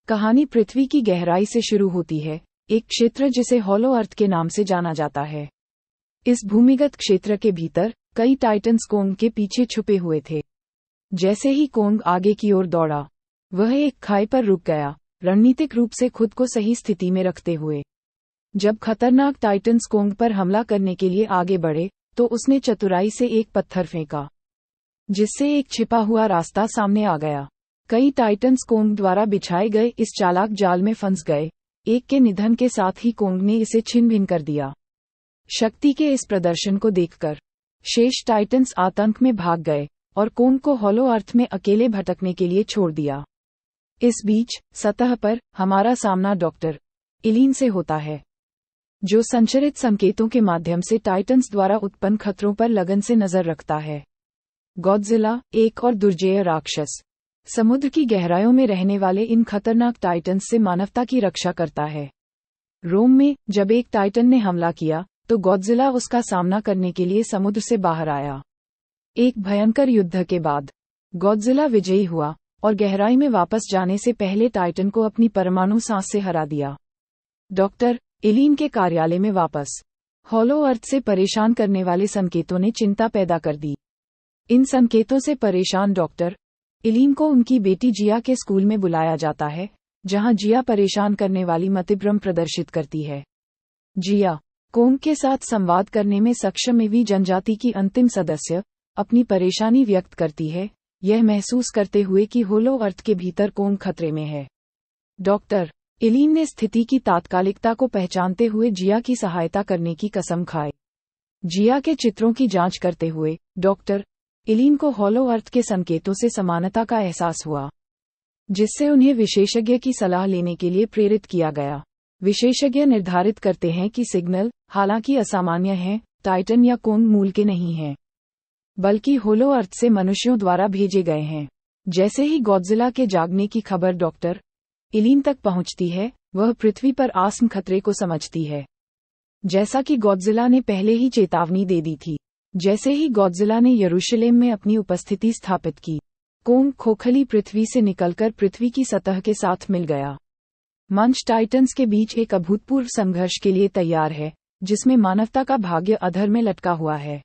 कहानी पृथ्वी की गहराई से शुरू होती है, एक क्षेत्र जिसे हॉलो अर्थ के नाम से जाना जाता है। इस भूमिगत क्षेत्र के भीतर कई टाइटन्स कोंग के पीछे छुपे हुए थे। जैसे ही कोंग आगे की ओर दौड़ा, वह एक खाई पर रुक गया, रणनीतिक रूप से खुद को सही स्थिति में रखते हुए। जब खतरनाक टाइटन्स कोंग पर हमला करने के लिए आगे बढ़े, तो उसने चतुराई से एक पत्थर फेंका, जिससे एक छिपा हुआ रास्ता सामने आ गया। कई टाइटन्स कोंग द्वारा बिछाए गए इस चालाक जाल में फंस गए। एक के निधन के साथ ही कोंग ने इसे छिन भिन कर दिया। शक्ति के इस प्रदर्शन को देखकर शेष टाइटन्स आतंक में भाग गए और कोंग को हॉलो अर्थ में अकेले भटकने के लिए छोड़ दिया। इस बीच सतह पर हमारा सामना डॉक्टर इलीन से होता है, जो संचरित संकेतों के माध्यम से टाइटन्स द्वारा उत्पन्न खतरों पर लगन से नजर रखता है। गॉडजिला, एक और दुर्जेय राक्षस, समुद्र की गहराइयों में रहने वाले इन खतरनाक टाइटन्स से मानवता की रक्षा करता है। रोम में जब एक टाइटन ने हमला किया, तो गॉडजिला उसका सामना करने के लिए समुद्र से बाहर आया। एक भयंकर युद्ध के बाद गॉडजिला विजयी हुआ और गहराई में वापस जाने से पहले टाइटन को अपनी परमाणु सांस से हरा दिया। डॉक्टर इलीन के कार्यालय में वापस हॉलो अर्थ से परेशान करने वाले संकेतों ने चिंता पैदा कर दी। इन संकेतों से परेशान डॉक्टर इलीन को उनकी बेटी जिया के स्कूल में बुलाया जाता है, जहां जिया परेशान करने वाली मतिभ्रम प्रदर्शित करती है। जिया, कोंग के साथ संवाद करने में सक्षम एवी जनजाति की अंतिम सदस्य, अपनी परेशानी व्यक्त करती है, यह महसूस करते हुए कि होलो अर्थ के भीतर कोंग खतरे में है। डॉक्टर इलीन ने स्थिति की तात्कालिकता को पहचानते हुए जिया की सहायता करने की कसम खाई। जिया के चित्रों की जांच करते हुए डॉक्टर इलीन को हॉलो अर्थ के संकेतों से समानता का एहसास हुआ, जिससे उन्हें विशेषज्ञ की सलाह लेने के लिए प्रेरित किया गया। विशेषज्ञ निर्धारित करते हैं कि सिग्नल, हालांकि असामान्य हैं, टाइटन या कोंग मूल के नहीं हैं, बल्कि होलो अर्थ से मनुष्यों द्वारा भेजे गए हैं। जैसे ही गॉडजिला के जागने की खबर डॉक्टर इलीन तक पहुंचती है, वह पृथ्वी पर आसन्न खतरे को समझती है, जैसा कि गॉडजिला ने पहले ही चेतावनी दे दी थी। जैसे ही गॉडजिला ने यरूशलेम में अपनी उपस्थिति स्थापित की, कोंग खोखली पृथ्वी से निकलकर पृथ्वी की सतह के साथ मिल गया। मंच टाइटन्स के बीच एक अभूतपूर्व संघर्ष के लिए तैयार है, जिसमें मानवता का भाग्य अधर में लटका हुआ है।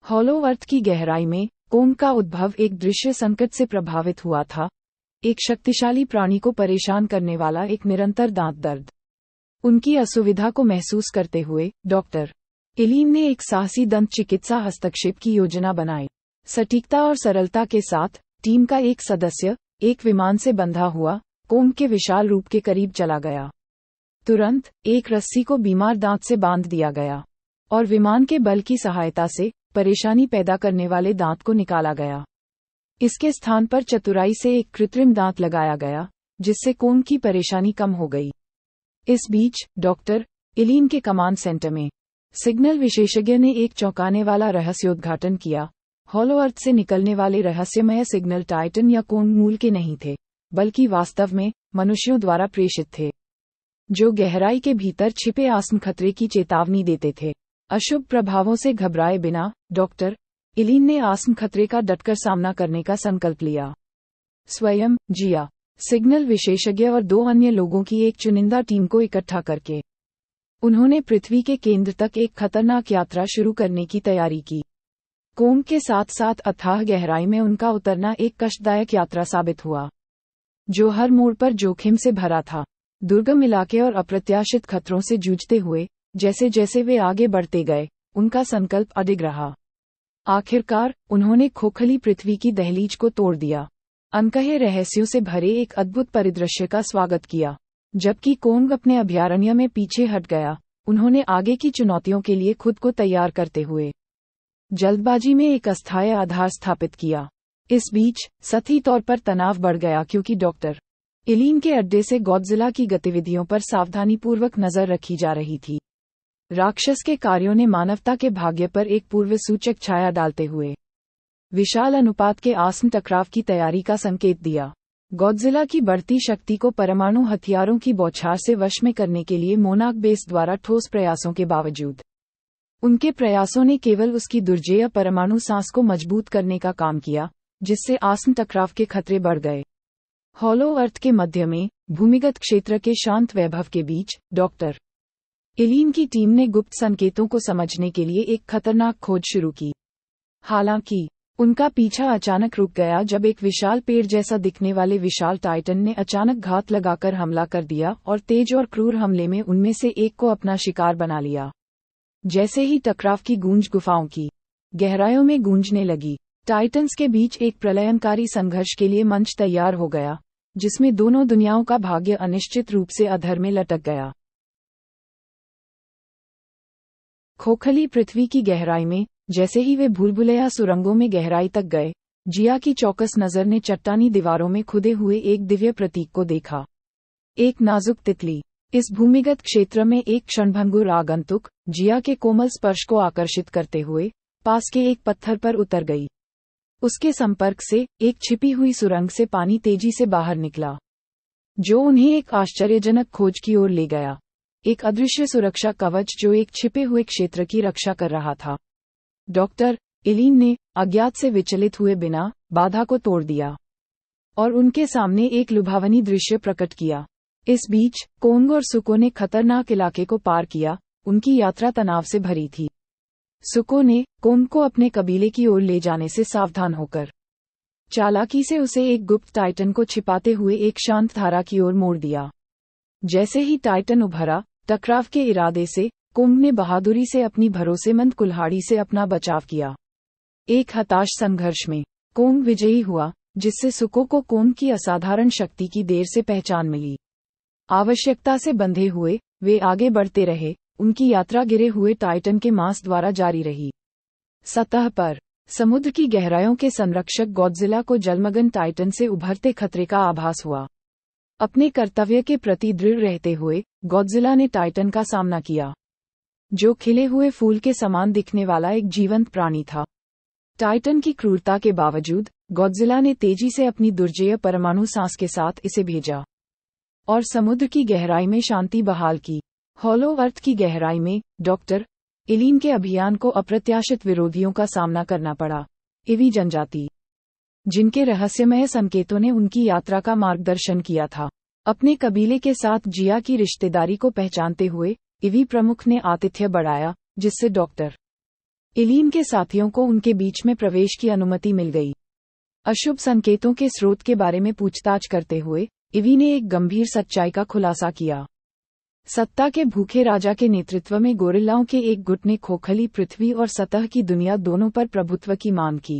हॉलो अर्थ की गहराई में कोंग का उद्भव एक दृश्य संकट से प्रभावित हुआ था, एक शक्तिशाली प्राणी को परेशान करने वाला एक निरंतर दांत दर्द। उनकी असुविधा को महसूस करते हुए डॉक्टर इलीन ने एक साहसी दंत चिकित्सा हस्तक्षेप की योजना बनाई। सटीकता और सरलता के साथ टीम का एक सदस्य एक विमान से बंधा हुआ कोंग के विशाल रूप के करीब चला गया। तुरंत एक रस्सी को बीमार दांत से बांध दिया गया और विमान के बल की सहायता से परेशानी पैदा करने वाले दांत को निकाला गया। इसके स्थान पर चतुराई से एक कृत्रिम दांत लगाया गया, जिससे कोंग की परेशानी कम हो गई। इस बीच डॉक्टर इलीन के कमांड सेंटर में सिग्नल विशेषज्ञ ने एक चौंकाने वाला रहस्योद्घाटन किया। हॉलो अर्थ से निकलने वाले रहस्यमय सिग्नल टाइटन या कोंग मूल के नहीं थे, बल्कि वास्तव में मनुष्यों द्वारा प्रेषित थे, जो गहराई के भीतर छिपे आसन्न खतरे की चेतावनी देते थे। अशुभ प्रभावों से घबराए बिना डॉक्टर इलीन ने आसन्न खतरे का डटकर सामना करने का संकल्प लिया। स्वयं जिया, सिग्नल विशेषज्ञ और 2 अन्य लोगों की एक चुनिंदा टीम को इकट्ठा करके उन्होंने पृथ्वी के केंद्र तक एक खतरनाक यात्रा शुरू करने की तैयारी की। कोंग के साथ साथ अथाह गहराई में उनका उतरना एक कष्टदायक यात्रा साबित हुआ, जो हर मोड़ पर जोखिम से भरा था। दुर्गम इलाके और अप्रत्याशित खतरों से जूझते हुए जैसे जैसे वे आगे बढ़ते गए, उनका संकल्प अडिग रहा। आखिरकार उन्होंने खोखली पृथ्वी की दहलीज को तोड़ दिया, अनकहे रहस्यों से भरे एक अद्भुत परिदृश्य का स्वागत किया। जबकि कोंग अपने अभयारण्य में पीछे हट गया, उन्होंने आगे की चुनौतियों के लिए खुद को तैयार करते हुए जल्दबाजी में एक अस्थायी आधार स्थापित किया। इस बीच सतही तौर पर तनाव बढ़ गया, क्योंकि डॉक्टर इलीन के अड्डे से गॉडजिला की गतिविधियों पर सावधानीपूर्वक नजर रखी जा रही थी। राक्षस के कार्यों ने मानवता के भाग्य पर एक पूर्व सूचक छाया डालते हुए विशाल अनुपात के आसन्न टकराव की तैयारी का संकेत दिया। गॉडजिला की बढ़ती शक्ति को परमाणु हथियारों की बौछार से वश में करने के लिए मोनाक बेस द्वारा ठोस प्रयासों के बावजूद उनके प्रयासों ने केवल उसकी दुर्जेय परमाणु सांस को मजबूत करने का काम किया, जिससे आसन्न टकराव के खतरे बढ़ गए। हॉलो अर्थ के मध्य में भूमिगत क्षेत्र के शांत वैभव के बीच डॉक्टर एलिन की टीम ने गुप्त संकेतों को समझने के लिए एक खतरनाक खोज शुरू की। हालांकि उनका पीछा अचानक रुक गया जब एक विशाल पेड़ जैसा दिखने वाले विशाल टाइटन ने अचानक घात लगाकर हमला कर दिया और तेज और क्रूर हमले में उनमें से एक को अपना शिकार बना लिया। जैसे ही टकराव की गूंज गुफाओं की गहराइयों में गूंजने लगी, टाइटन्स के बीच एक प्रलयंकारी संघर्ष के लिए मंच तैयार हो गया, जिसमें दोनों दुनियाओं का भाग्य अनिश्चित रूप से अधर में लटक गया। खोखली पृथ्वी की गहराई में जैसे ही वे भूलभुलैया सुरंगों में गहराई तक गए, जिया की चौकस नजर ने चट्टानी दीवारों में खुदे हुए एक दिव्य प्रतीक को देखा। एक नाजुक तितली इस भूमिगत क्षेत्र में एक क्षणभंगुर आगंतुक जिया के कोमल स्पर्श को आकर्षित करते हुए पास के एक पत्थर पर उतर गई। उसके संपर्क से एक छिपी हुई सुरंग से पानी तेजी से बाहर निकला, जो उन्हें एक आश्चर्यजनक खोज की ओर ले गया। एक अदृश्य सुरक्षा कवच जो एक छिपे हुए क्षेत्र की रक्षा कर रहा था। डॉक्टर एलिन ने अज्ञात से विचलित हुए बिना बाधा को तोड़ दिया और उनके सामने एक लुभावनी दृश्य प्रकट किया। इस बीच कोंग और सुको ने खतरनाक इलाके को पार किया। उनकी यात्रा तनाव से भरी थी। सुको ने कोंग को अपने कबीले की ओर ले जाने से सावधान होकर चालाकी से उसे एक गुप्त टाइटन को छिपाते हुए एक शांत धारा की ओर मोड़ दिया। जैसे ही टाइटन उभरा, टकराव के इरादे से कोंग ने बहादुरी से अपनी भरोसेमंद कुल्हाड़ी से अपना बचाव किया। एक हताश संघर्ष में कोंग विजयी हुआ, जिससे सुको को कोंग की असाधारण शक्ति की देर से पहचान मिली। आवश्यकता से बंधे हुए वे आगे बढ़ते रहे। उनकी यात्रा गिरे हुए टाइटन के मांस द्वारा जारी रही। सतह पर समुद्र की गहराइयों के संरक्षक गॉडजिला को जलमग्न टाइटन से उभरते खतरे का आभास हुआ। अपने कर्तव्य के प्रति दृढ़ रहते हुए गॉडजिला ने टाइटन का सामना किया, जो खिले हुए फूल के समान दिखने वाला एक जीवंत प्राणी था। टाइटन की क्रूरता के बावजूद गॉडजिला ने तेजी से अपनी दुर्जेय परमाणु सांस के साथ इसे भेजा और समुद्र की गहराई में शांति बहाल की। हॉलो अर्थ की गहराई में डॉक्टर एलिन के अभियान को अप्रत्याशित विरोधियों का सामना करना पड़ा। एवी जनजाति, जिनके रहस्यमय संकेतों ने उनकी यात्रा का मार्गदर्शन किया था, अपने कबीले के साथ जिया की रिश्तेदारी को पहचानते हुए इवी प्रमुख ने आतिथ्य बढ़ाया, जिससे डॉक्टर एलिन के साथियों को उनके बीच में प्रवेश की अनुमति मिल गई। अशुभ संकेतों के स्रोत के बारे में पूछताछ करते हुए इवी ने एक गंभीर सच्चाई का खुलासा किया। सत्ता के भूखे राजा के नेतृत्व में गोरिल्लाओं के एक गुट ने खोखली पृथ्वी और सतह की दुनिया दोनों पर प्रभुत्व की मांग की।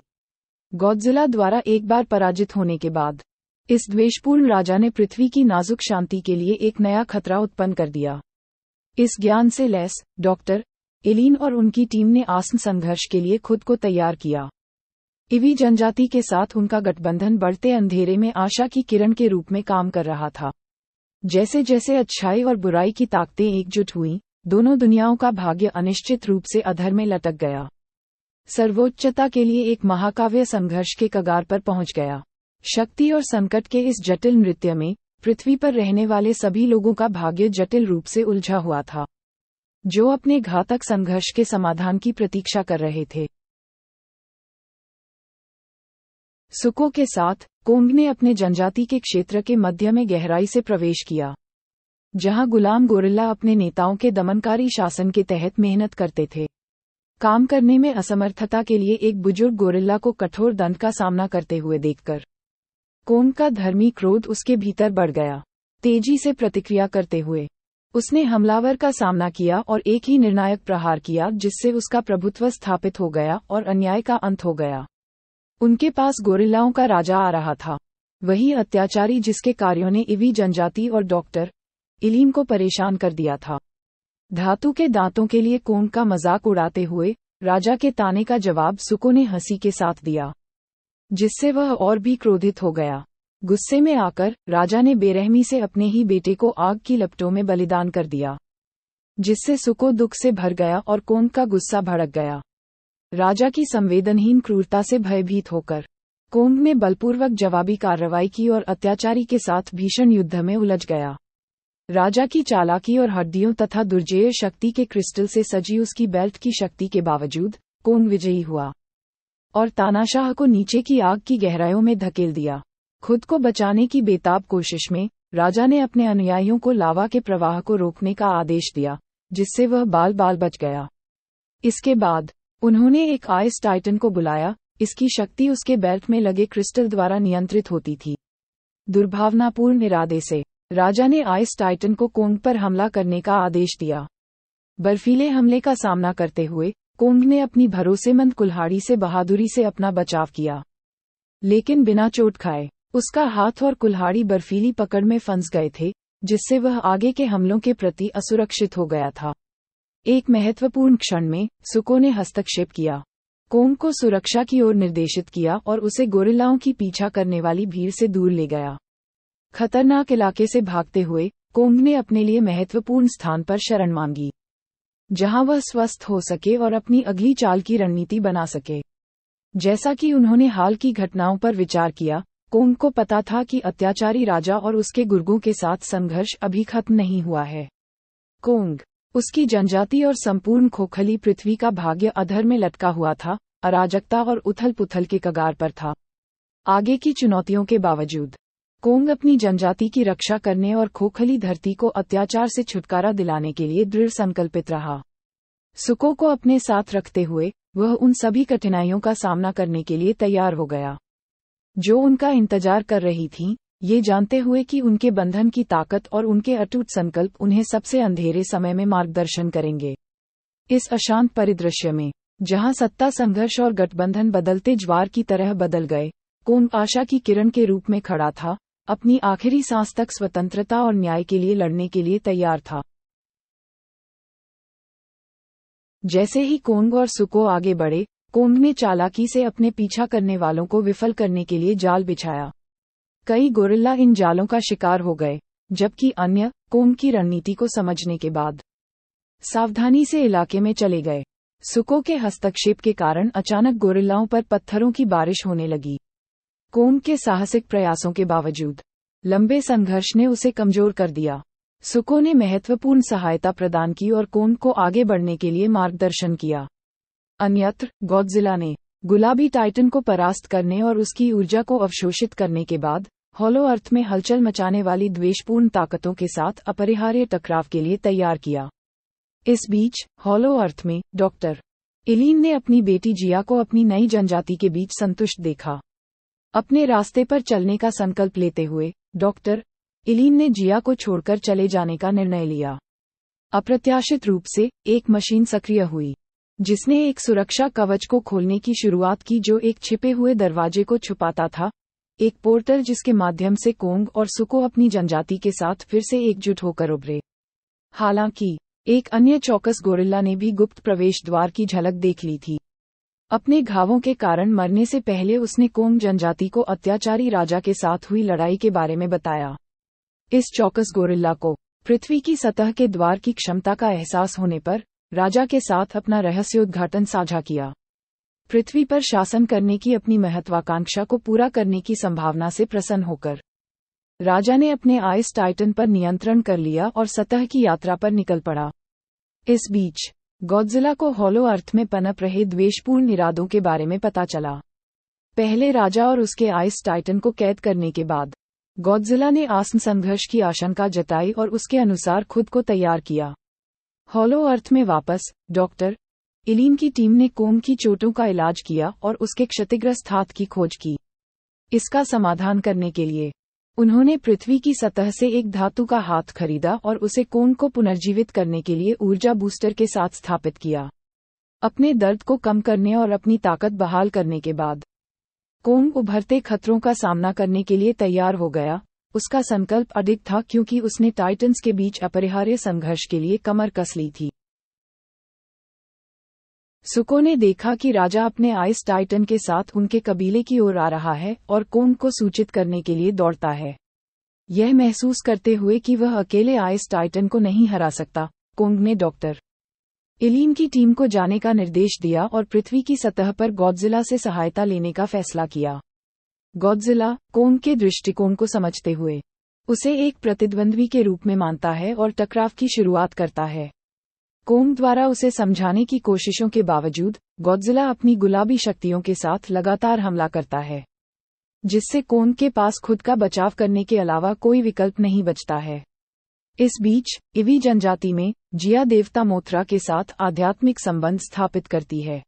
गॉडजिला द्वारा एक बार पराजित होने के बाद इस द्वेषपूर्ण राजा ने पृथ्वी की नाजुक शांति के लिए एक नया खतरा उत्पन्न कर दिया। इस ज्ञान से लैस डॉक्टर एलिन और उनकी टीम ने आसन्न संघर्ष के लिए खुद को तैयार किया। इवी जनजाति के साथ उनका गठबंधन बढ़ते अंधेरे में आशा की किरण के रूप में काम कर रहा था। जैसे जैसे अच्छाई और बुराई की ताकतें एकजुट हुईं, दोनों दुनियाओं का भाग्य अनिश्चित रूप से अधर में लटक गया। सर्वोच्चता के लिए एक महाकाव्य संघर्ष के कगार पर पहुंच गया। शक्ति और संकट के इस जटिल नृत्य में पृथ्वी पर रहने वाले सभी लोगों का भाग्य जटिल रूप से उलझा हुआ था, जो अपने घातक संघर्ष के समाधान की प्रतीक्षा कर रहे थे। सुको के साथ कोंग ने अपने जनजाति के क्षेत्र के मध्य में गहराई से प्रवेश किया, जहां गुलाम गोरिल्ला अपने नेताओं के दमनकारी शासन के तहत मेहनत करते थे। काम करने में असमर्थता के लिए एक बुजुर्ग गोरिल्ला को कठोर दंड का सामना करते हुए देखकर कोंग का धर्मी क्रोध उसके भीतर बढ़ गया। तेजी से प्रतिक्रिया करते हुए उसने हमलावर का सामना किया और एक ही निर्णायक प्रहार किया, जिससे उसका प्रभुत्व स्थापित हो गया और अन्याय का अंत हो गया। उनके पास गोरिल्लाओं का राजा आ रहा था, वही अत्याचारी जिसके कार्यों ने इवी जनजाति और डॉक्टर एलिन को परेशान कर दिया था। धातु के दांतों के लिए कोंग का मजाक उड़ाते हुए राजा के ताने का जवाब सुको ने हंसी के साथ दिया, जिससे वह और भी क्रोधित हो गया। गुस्से में आकर राजा ने बेरहमी से अपने ही बेटे को आग की लपटों में बलिदान कर दिया, जिससे सुको दुख से भर गया और कोंग का गुस्सा भड़क गया। राजा की संवेदनहीन क्रूरता से भयभीत होकर कोंग ने बलपूर्वक जवाबी कार्रवाई की और अत्याचारी के साथ भीषण युद्ध में उलझ गया। राजा की चालाकी और हड्डियों तथा दुर्जेय शक्ति के क्रिस्टल से सजी उसकी बेल्ट की शक्ति के बावजूद कोंग विजयी हुआ। और तानाशाह को नीचे की आग की गहराइयों में धकेल दिया। खुद को बचाने की बेताब कोशिश में राजा ने अपने अनुयायियों को लावा के प्रवाह को रोकने का आदेश दिया, जिससे वह बाल बाल बच गया। इसके बाद उन्होंने एक आइस टाइटन को बुलाया। इसकी शक्ति उसके बेल्ट में लगे क्रिस्टल द्वारा नियंत्रित होती थी। दुर्भावनापूर्ण इरादे से राजा ने आइस टाइटन को कोंग पर हमला करने का आदेश दिया। बर्फीले हमले का सामना करते हुए कोंग ने अपनी भरोसेमंद कुल्हाड़ी से बहादुरी से अपना बचाव किया, लेकिन बिना चोट खाए। उसका हाथ और कुल्हाड़ी बर्फीली पकड़ में फंस गए थे, जिससे वह आगे के हमलों के प्रति असुरक्षित हो गया था। एक महत्वपूर्ण क्षण में सुको ने हस्तक्षेप किया, कोंग को सुरक्षा की ओर निर्देशित किया और उसे गोरिल्लाओं की पीछा करने वाली भीड़ से दूर ले गया। खतरनाक इलाके से भागते हुए कोंग ने अपने लिए महत्वपूर्ण स्थान पर शरण मांगी, जहां वह स्वस्थ हो सके और अपनी अगली चाल की रणनीति बना सके। जैसा कि उन्होंने हाल की घटनाओं पर विचार किया, कोंग को पता था कि अत्याचारी राजा और उसके गुर्गों के साथ संघर्ष अभी खत्म नहीं हुआ है। कोंग, उसकी जनजाति और संपूर्ण खोखली पृथ्वी का भाग्य अधर में लटका हुआ था, अराजकता और उथल पुथल के कगार पर था। आगे की चुनौतियों के बावजूद कोंग अपनी जनजाति की रक्षा करने और खोखली धरती को अत्याचार से छुटकारा दिलाने के लिए दृढ़ संकल्पित रहा। सुको को अपने साथ रखते हुए वह उन सभी कठिनाइयों का सामना करने के लिए तैयार हो गया जो उनका इंतजार कर रही थीं, ये जानते हुए कि उनके बंधन की ताकत और उनके अटूट संकल्प उन्हें सबसे अंधेरे समय में मार्गदर्शन करेंगे। इस अशांत परिदृश्य में, जहां सत्ता संघर्ष और गठबंधन बदलते ज्वार की तरह बदल गए, कोंग आशा की किरण के रूप में खड़ा था, अपनी आखिरी सांस तक स्वतंत्रता और न्याय के लिए लड़ने के लिए तैयार था। जैसे ही कोंग और सुको आगे बढ़े, कोंग ने चालाकी से अपने पीछा करने वालों को विफल करने के लिए जाल बिछाया। कई गोरिल्ला इन जालों का शिकार हो गए, जबकि अन्य कोंग की रणनीति को समझने के बाद सावधानी से इलाके में चले गए। सुको के हस्तक्षेप के कारण अचानक गोरिल्लाओं पर पत्थरों की बारिश होने लगी। कोंग के साहसिक प्रयासों के बावजूद लंबे संघर्ष ने उसे कमजोर कर दिया। सुको ने महत्वपूर्ण सहायता प्रदान की और कोंग को आगे बढ़ने के लिए मार्गदर्शन किया। अन्यत्र गॉडजिला ने गुलाबी टाइटन को परास्त करने और उसकी ऊर्जा को अवशोषित करने के बाद हॉलो अर्थ में हलचल मचाने वाली द्वेषपूर्ण ताकतों के साथ अपरिहार्य टकराव के लिए तैयार किया। इस बीच हॉलो अर्थ में डॉक्टर इलीन ने अपनी बेटी जिया को अपनी नई जनजाति के बीच संतुष्ट देखा। अपने रास्ते पर चलने का संकल्प लेते हुए डॉक्टर इलीन ने जिया को छोड़कर चले जाने का निर्णय लिया। अप्रत्याशित रूप से एक मशीन सक्रिय हुई, जिसने एक सुरक्षा कवच को खोलने की शुरुआत की जो एक छिपे हुए दरवाजे को छुपाता था, एक पोर्टल जिसके माध्यम से कोंग और सुको अपनी जनजाति के साथ फिर से एकजुट होकर उभरे। हालांकि एक अन्य चौकस गोरिल्ला ने भी गुप्त प्रवेश द्वार की झलक देख ली थी। अपने घावों के कारण मरने से पहले उसने कोंग जनजाति को अत्याचारी राजा के साथ हुई लड़ाई के बारे में बताया। इस चौकस गोरिल्ला को पृथ्वी की सतह के द्वार की क्षमता का एहसास होने पर राजा के साथ अपना रहस्योद्घाटन साझा किया। पृथ्वी पर शासन करने की अपनी महत्वाकांक्षा को पूरा करने की संभावना से प्रसन्न होकर राजा ने अपने आइस टाइटन पर नियंत्रण कर लिया और सतह की यात्रा पर निकल पड़ा। इस बीच गॉडजिला को हॉलो अर्थ में पनप रहे द्वेषपूर्ण इरादों के बारे में पता चला। पहले राजा और उसके आइस टाइटन को कैद करने के बाद गॉडजिला ने आसन्न संघर्ष की आशंका जताई और उसके अनुसार खुद को तैयार किया। हॉलो अर्थ में वापस डॉक्टर इलीन की टीम ने कोंग की चोटों का इलाज किया और उसके क्षतिग्रस्त हाथ की खोज की। इसका समाधान करने के लिए उन्होंने पृथ्वी की सतह से एक धातु का हाथ खरीदा और उसे कोंग को पुनर्जीवित करने के लिए ऊर्जा बूस्टर के साथ स्थापित किया। अपने दर्द को कम करने और अपनी ताकत बहाल करने के बाद कोंग उभरते खतरों का सामना करने के लिए तैयार हो गया। उसका संकल्प अडिग था क्योंकि उसने टाइटन्स के बीच अपरिहार्य संघर्ष के लिए कमर कस ली थी। सुको ने देखा कि राजा अपने आइस टाइटन के साथ उनके कबीले की ओर आ रहा है और कोंग को सूचित करने के लिए दौड़ता है। यह महसूस करते हुए कि वह अकेले आइस टाइटन को नहीं हरा सकता, कोंग ने डॉक्टर इलीन की टीम को जाने का निर्देश दिया और पृथ्वी की सतह पर गॉडजिला से सहायता लेने का फैसला किया। गॉडजिला कोंग के दृष्टिकोण को समझते हुए उसे एक प्रतिद्वंद्वी के रूप में मानता है और टकराव की शुरुआत करता है। कोंग द्वारा उसे समझाने की कोशिशों के बावजूद गॉडजिला अपनी गुलाबी शक्तियों के साथ लगातार हमला करता है, जिससे कोंग के पास खुद का बचाव करने के अलावा कोई विकल्प नहीं बचता है। इस बीच इवी जनजाति में जिया देवता मोथरा के साथ आध्यात्मिक संबंध स्थापित करती है।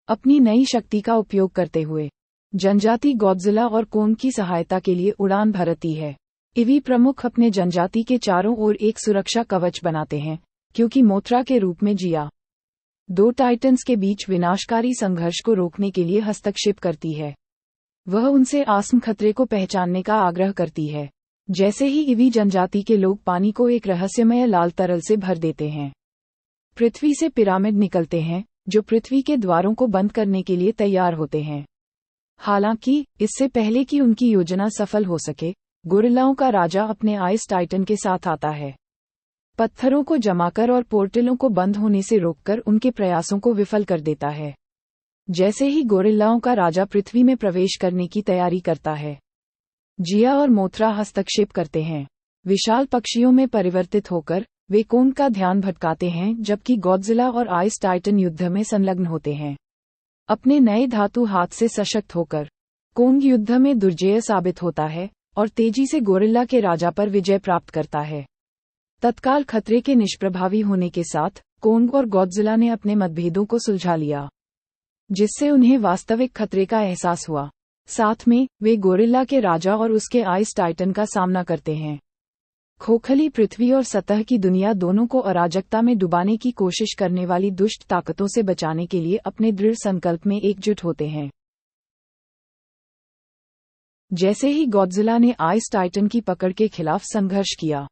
अपनी नई शक्ति का उपयोग करते हुए जनजाति गॉडजिला और कोंग की सहायता के लिए उड़ान भरती है। इवी प्रमुख अपने जनजाति के चारों ओर एक सुरक्षा कवच बनाते हैं, क्योंकि मोथरा के रूप में जिया दो टाइटन्स के बीच विनाशकारी संघर्ष को रोकने के लिए हस्तक्षेप करती है। वह उनसे आसम खतरे को पहचानने का आग्रह करती है। जैसे ही इवी जनजाति के लोग पानी को एक रहस्यमय लाल तरल से भर देते हैं, पृथ्वी से पिरामिड निकलते हैं जो पृथ्वी के द्वारों को बंद करने के लिए तैयार होते हैं। हालांकि इससे पहले कि उनकी योजना सफल हो सके, गोरिल्लाओं का राजा अपने आइस टाइटन के साथ आता है, पत्थरों को जमाकर और पोर्टलों को बंद होने से रोककर उनके प्रयासों को विफल कर देता है। जैसे ही गोरिल्लाओं का राजा पृथ्वी में प्रवेश करने की तैयारी करता है, जिया और मोथरा हस्तक्षेप करते हैं। विशाल पक्षियों में परिवर्तित होकर वे कोंग का ध्यान भटकाते हैं, जबकि गॉडजिला और आइस टाइटन युद्ध में संलग्न होते हैं। अपने नए धातु हाथ से सशक्त होकर कोंग युद्ध में दुर्जेय साबित होता है और तेजी से गोरिल्ला के राजा पर विजय प्राप्त करता है। तत्काल खतरे के निष्प्रभावी होने के साथ कोंग और गॉडजिला ने अपने मतभेदों को सुलझा लिया, जिससे उन्हें वास्तविक खतरे का एहसास हुआ। साथ में वे गोरिल्ला के राजा और उसके आइस टाइटन का सामना करते हैं। खोखली पृथ्वी और सतह की दुनिया दोनों को अराजकता में डुबाने की कोशिश करने वाली दुष्ट ताकतों से बचाने के लिए अपने दृढ़ संकल्प में एकजुट होते हैं। जैसे ही गॉडजिला ने आइस टाइटन की पकड़ के खिलाफ संघर्ष किया,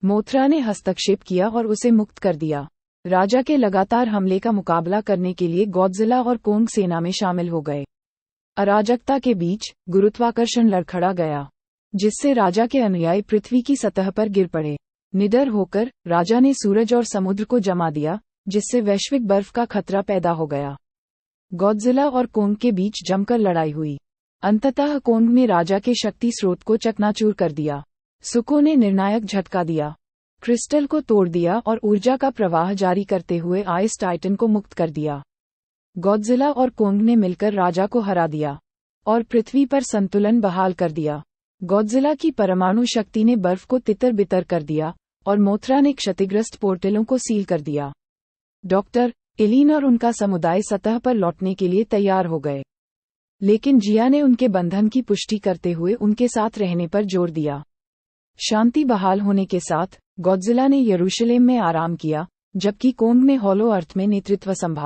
मोथरा ने हस्तक्षेप किया और उसे मुक्त कर दिया। राजा के लगातार हमले का मुकाबला करने के लिए गॉडजिला और कोंग सेना में शामिल हो गए। अराजकता के बीच गुरुत्वाकर्षण लड़खड़ा गया, जिससे राजा के अनुयायी पृथ्वी की सतह पर गिर पड़े। निडर होकर राजा ने सूरज और समुद्र को जमा दिया, जिससे वैश्विक बर्फ का खतरा पैदा हो गया। गॉडजिला और कोंग के बीच जमकर लड़ाई हुई। अंततः कोंग ने राजा के शक्ति स्रोत को चकनाचूर कर दिया। सुको ने निर्णायक झटका दिया, क्रिस्टल को तोड़ दिया और ऊर्जा का प्रवाह जारी करते हुए आइस टाइटन को मुक्त कर दिया। गॉडजिला और कोंग ने मिलकर राजा को हरा दिया और पृथ्वी पर संतुलन बहाल कर दिया। गॉडजिला की परमाणु शक्ति ने बर्फ को तितर-बितर कर दिया और मोथरा ने क्षतिग्रस्त पोर्टलों को सील कर दिया। डॉक्टर एलिन और उनका समुदाय सतह पर लौटने के लिए तैयार हो गए, लेकिन जिया ने उनके बंधन की पुष्टि करते हुए उनके साथ रहने पर जोर दिया। शांति बहाल होने के साथ गॉडजिला ने यरूशलेम में आराम किया, जबकि कोंग ने हॉलो अर्थ में नेतृत्व संभाला।